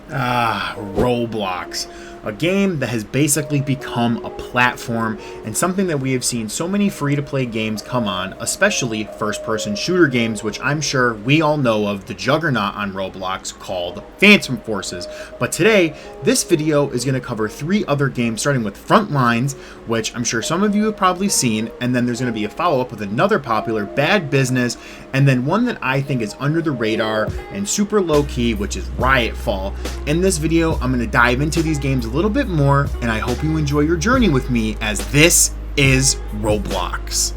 Roblox, a game that has basically become a platform and something that we have seen so many free-to-play games come on, especially first-person shooter games, which I'm sure we all know of the juggernaut on Roblox called Phantom Forces. But today, this video is going to cover 3 other games, starting with Frontlines, which I'm sure some of you have probably seen, and then there's going to be a follow-up with another popular, Bad Business, and then one that I think is under the radar and super low-key, which is Riotfall. In this video, I'm going to dive into these games a little bit more, and I hope you enjoy your journey with me, as this is Roblox.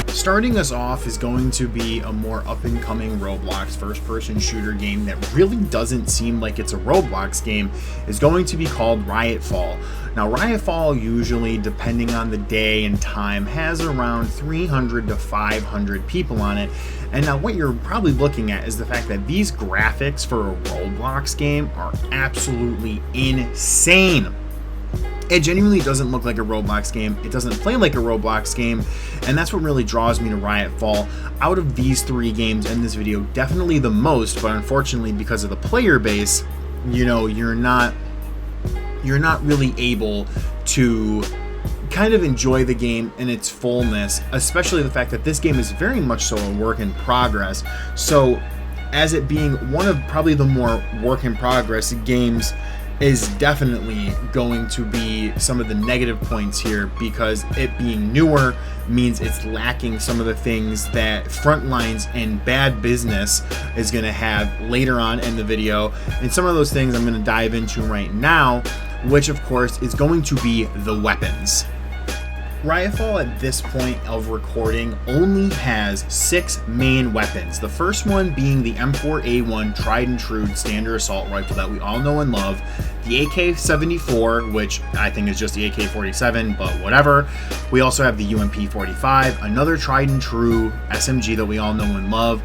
Starting us off is going to be a more up-and-coming Roblox first-person shooter game that really doesn't seem like it's a Roblox game, is going to be called Riotfall. Now, Riotfall usually, depending on the day and time, has around 300 to 500 people on it. And now what you're probably looking at is the fact that these graphics for a Roblox game are absolutely insane. It genuinely doesn't look like a Roblox game. It doesn't play like a Roblox game. And that's what really draws me to Riotfall. Out of these 3 games in this video, definitely the most, but unfortunately because of the player base, you know, you're not really able to kind of enjoy the game in its fullness, especially the fact that this game is very much so a work in progress. So as it being one of probably the more work in progress games is definitely going to be some of the negative points here, because it being newer means it's lacking some of the things that Frontlines and Bad Business is going to have later on in the video. And some of those things I'm going to dive into right now, which of course is going to be the weapons. Riotfall at this point of recording only has 6 main weapons. The first one being the M4A1 tried and true standard assault rifle that we all know and love, the AK-74, which I think is just the AK-47, but whatever. We also have the UMP-45, another tried and true SMG that we all know and love,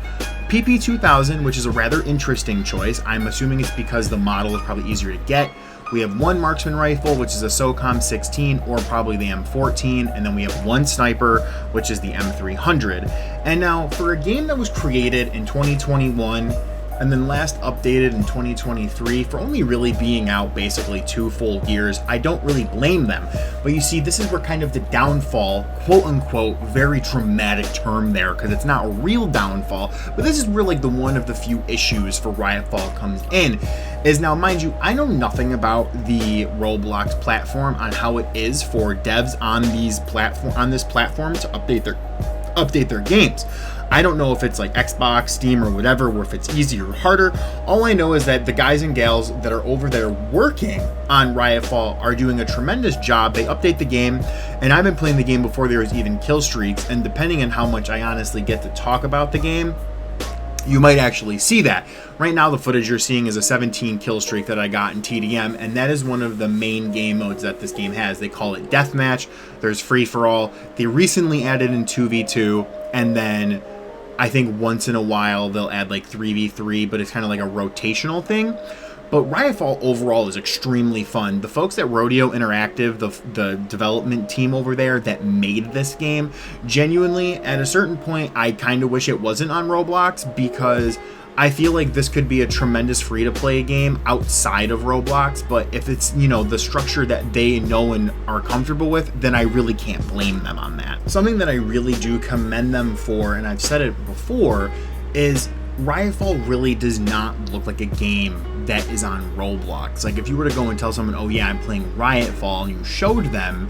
PP-2000, which is a rather interesting choice. I'm assuming it's because the model is probably easier to get. We have 1 marksman rifle, which is a SOCOM 16 or probably the M14, and then we have 1 sniper, which is the M300. And now, for a game that was created in 2021 and then last updated in 2023, for only really being out basically 2 full years, I don't really blame them. But you see, this is where kind of the downfall, quote unquote, very dramatic term there, because it's not a real downfall, but this is where like the one of the few issues for Riotfall comes in. Is now, mind you, I know nothing about the Roblox platform on how it is for devs on this platform to update their games. I don't know if it's like Xbox, Steam, or whatever, or if it's easier or harder. All I know is that the guys and gals that are over there working on Riotfall are doing a tremendous job. They update the game, and I've been playing the game before there was even kill streaks, and depending on how much I honestly get to talk about the game, you might actually see that. Right now, the footage you're seeing is a 17 kill streak that I got in TDM, and that is one of the main game modes that this game has. They call it Deathmatch. There's Free-for-All. They recently added in 2v2, and then I think once in a while they'll add like 3v3, but it's kind of like a rotational thing. But Riotfall overall is extremely fun. The folks at Rodeo Interactive, the development team over there that made this game, genuinely, at a certain point, I kind of wish it wasn't on Roblox, because I feel like this could be a tremendous free-to-play game outside of Roblox, but if it's, you know, the structure that they know and are comfortable with, then I really can't blame them on that. Something that I really do commend them for, and I've said it before, is Riotfall really does not look like a game that is on Roblox. Like, if you were to go and tell someone, oh yeah, I'm playing Riotfall, and you showed them,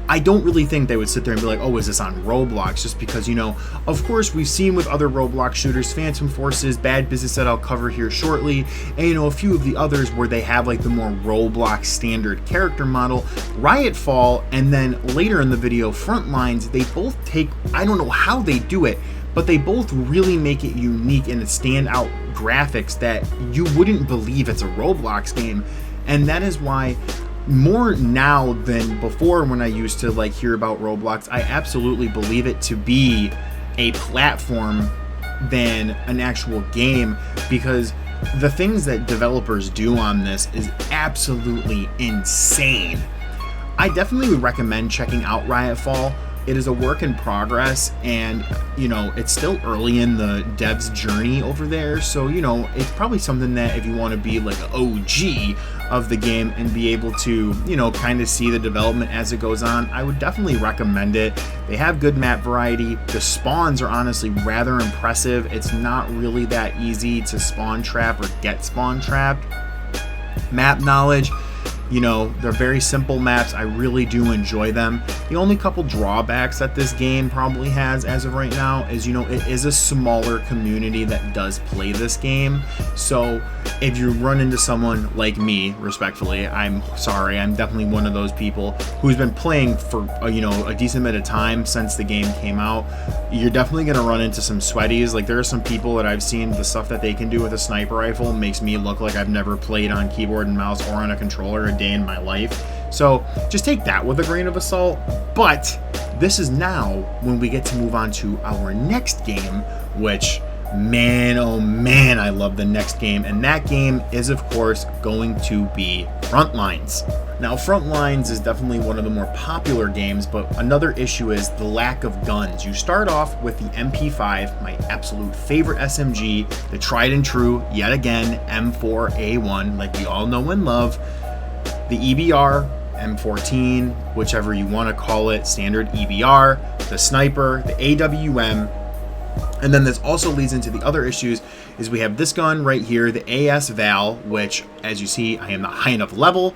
I don't really think they would sit there and be like, oh, is this on Roblox? Just because, you know, of course, we've seen with other Roblox shooters, Phantom Forces, Bad Business that I'll cover here shortly, and, you know, a few of the others where they have, like, the more Roblox standard character model. Riotfall, and then later in the video, Frontlines, they both take, I don't know how they do it, but they both really make it unique and stand out graphics that you wouldn't believe it's a Roblox game. And that is why, more now than before when I used to like hear about Roblox, I absolutely believe it to be a platform than an actual game, because the things that developers do on this is absolutely insane. I definitely would recommend checking out Riotfall it is a work in progress, and you know, it's still early in the dev's journey over there, so you know, it's probably something that if you want to be like an OG of the game and be able to, you know, kind of see the development as it goes on, I would definitely recommend it. They have good map variety. The spawns are honestly rather impressive. It's not really that easy to spawn trap or get spawn trapped. Map knowledge, you know, they're very simple maps. I really do enjoy them. The only couple drawbacks that this game probably has as of right now is, you know, it is a smaller community that does play this game. So if you run into someone like me, respectfully, I'm sorry, I'm definitely one of those people who's been playing for, you know, a decent bit of time since the game came out, you're definitely going to run into some sweaties. Like, there are some people that I've seen, the stuff that they can do with a sniper rifle makes me look like I've never played on keyboard and mouse or on a controller a day in my life. So just take that with a grain of salt. But this is now when we get to move on to our next game, which, man, oh man, I love the next game. And that game is, of course, going to be Frontlines. Now, Frontlines is definitely one of the more popular games, but another issue is the lack of guns. You start off with the MP5, my absolute favorite SMG, the tried and true, yet again, M4A1, like we all know and love, the EBR, M14, whichever you want to call it, standard EBR, the sniper, the AWM, and then this also leads into the other issues is we have this gun right here, the AS Val, which, as you see, I am not high enough level.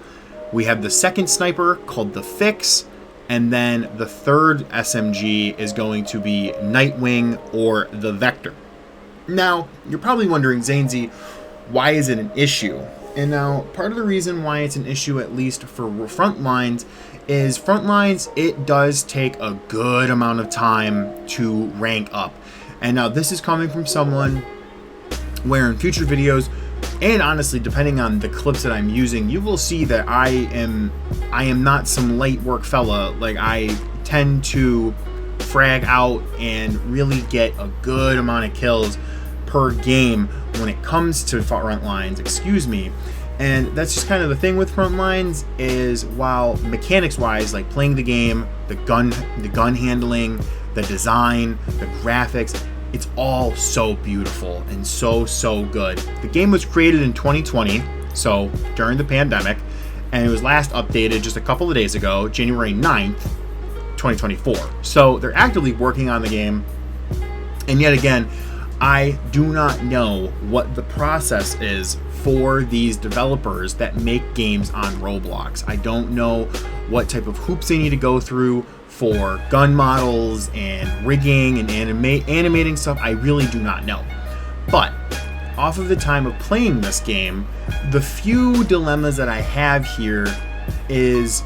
We have the second sniper called the Fix, and then the third SMG is going to be Nightwing or the Vector. Now, you're probably wondering, Zanezy, why is it an issue? And now, part of the reason why it's an issue, at least for Frontlines, is Frontlines, it does take a good amount of time to rank up. And now this is coming from someone where in future videos, and honestly, depending on the clips that I'm using, you will see that I am not some light work fella. Like, I tend to frag out and really get a good amount of kills per game when it comes to Frontlines, excuse me. And that's just kind of the thing with Frontlines is, while mechanics wise, like playing the game, the gun handling, the design, the graphics, it's all so beautiful and so good. The game was created in 2020, so during the pandemic, and it was last updated just a couple of days ago, January 9th, 2024. So they're actively working on the game, and yet again, I do not know what the process is for these developers that make games on Roblox. I don't know what type of hoops they need to go through for gun models and rigging and animating stuff. I really do not know. But off of the time of playing this game, the few dilemmas that I have here is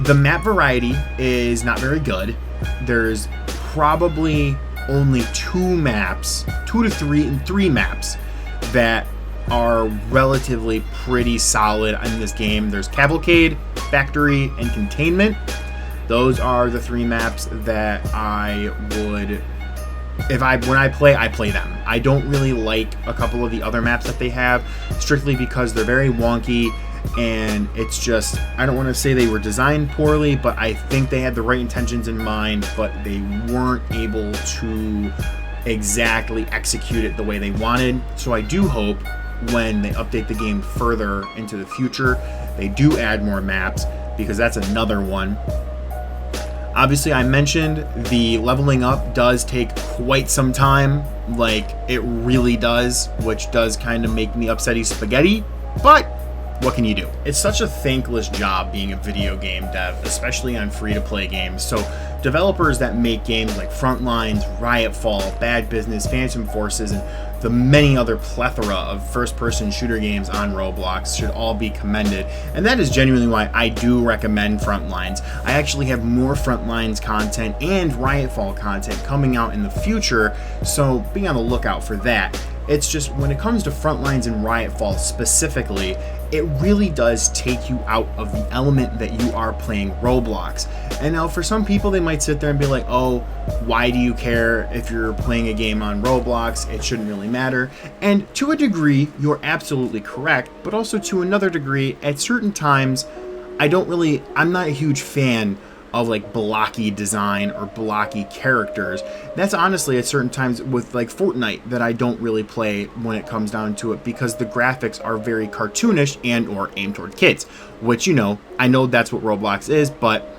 the map variety is not very good. There's probably only two to three maps that are relatively pretty solid in this game. There's Cavalcade, Factory, and Containment. Those are the three maps that I would, when I play them. I don't really like a couple of the other maps that they have, strictly because they're very wonky, and it's just, I don't want to say they were designed poorly, but I think they had the right intentions in mind, but they weren't able to exactly execute it the way they wanted. So I do hope when they update the game further into the future, they do add more maps, because that's another one. Obviously, I mentioned the leveling up does take quite some time, like it really does, which does kind of make me upsetty spaghetti, but what can you do? It's such a thankless job being a video game dev, especially on free-to-play games. So developers that make games like Frontlines, Riotfall, Bad Business, Phantom Forces, and the many other plethora of first-person shooter games on Roblox should all be commended. And that is genuinely why I do recommend Frontlines. I actually have more Frontlines content and Riotfall content coming out in the future, so be on the lookout for that. It's just, when it comes to Frontlines and Riotfall specifically, it really does take you out of the element that you are playing Roblox. And now for some people, they might sit there and be like, oh, why do you care if you're playing a game on Roblox? It shouldn't really matter. And to a degree, you're absolutely correct, but also to another degree, at certain times, I'm not a huge fan of like blocky design or blocky characters. That's honestly at certain times with like Fortnite that I don't really play when it comes down to it, because the graphics are very cartoonish and or aimed toward kids, which, you know, I know that's what Roblox is, but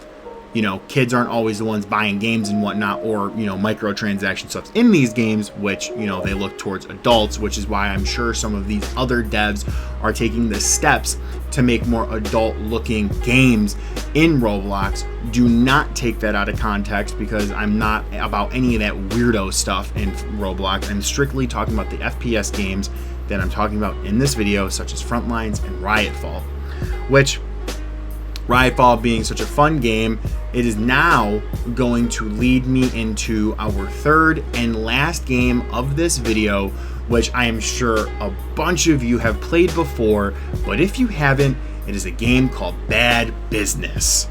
you know, kids aren't always the ones buying games and whatnot, or, you know, microtransaction stuff in these games, which, you know, they look towards adults, which is why I'm sure some of these other devs are taking the steps to make more adult looking games in Roblox. Do not take that out of context, because I'm not about any of that weirdo stuff in Roblox. I'm strictly talking about the FPS games that I'm talking about in this video, such as Frontlines and Riotfall, which Riotfall being such a fun game, it is now going to lead me into our third and last game of this video, which I am sure a bunch of you have played before, but if you haven't, it is a game called Bad Business.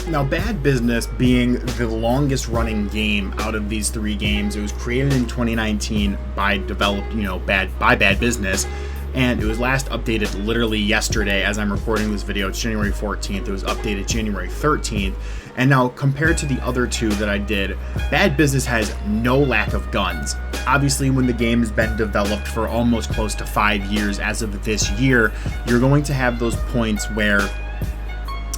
Now, Bad Business being the longest running game out of these three games, it was created in 2019 by Bad Business, and it was last updated literally yesterday as I'm recording this video. It's January 14th. It was updated January 13th. And now, compared to the other two that I did, Bad Business has no lack of guns. Obviously, when the game has been developed for almost close to 5 years as of this year, you're going to have those points where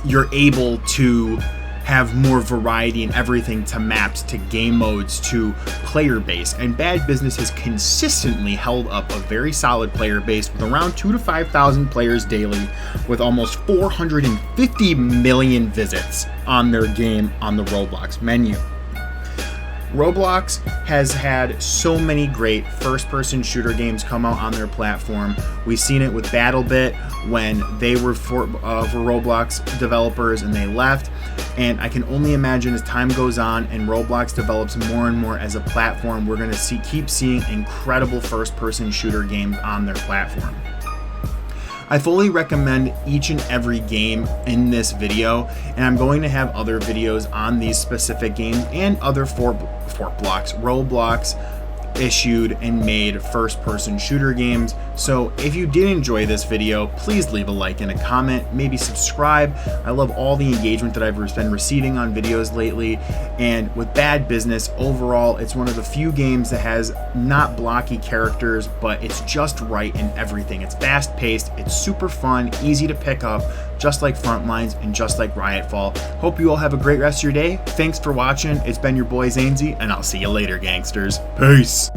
you're able to have more variety in everything, to maps, to game modes, to player base. And Bad Business has consistently held up a very solid player base with around 2,000 to 5,000 players daily, with almost 450 million visits on their game on the Roblox menu. Roblox has had so many great first-person shooter games come out on their platform. We've seen it with BattleBit when they were for Roblox developers and they left. And I can only imagine as time goes on and Roblox develops more and more as a platform, we're going to keep seeing incredible first-person shooter games on their platform. I fully recommend each and every game in this video, and I'm going to have other videos on these specific games and other Roblox issued and made first-person shooter games. So if you did enjoy this video, please leave a like and a comment, maybe subscribe. I love all the engagement that I've been receiving on videos lately. And with Bad Business, overall, it's one of the few games that has not blocky characters, but it's just right in everything. It's fast-paced, it's super fun, easy to pick up, just like Frontlines and just like Riotfall. Hope you all have a great rest of your day. Thanks for watching. It's been your boy Zanezy, and I'll see you later, gangsters. Peace.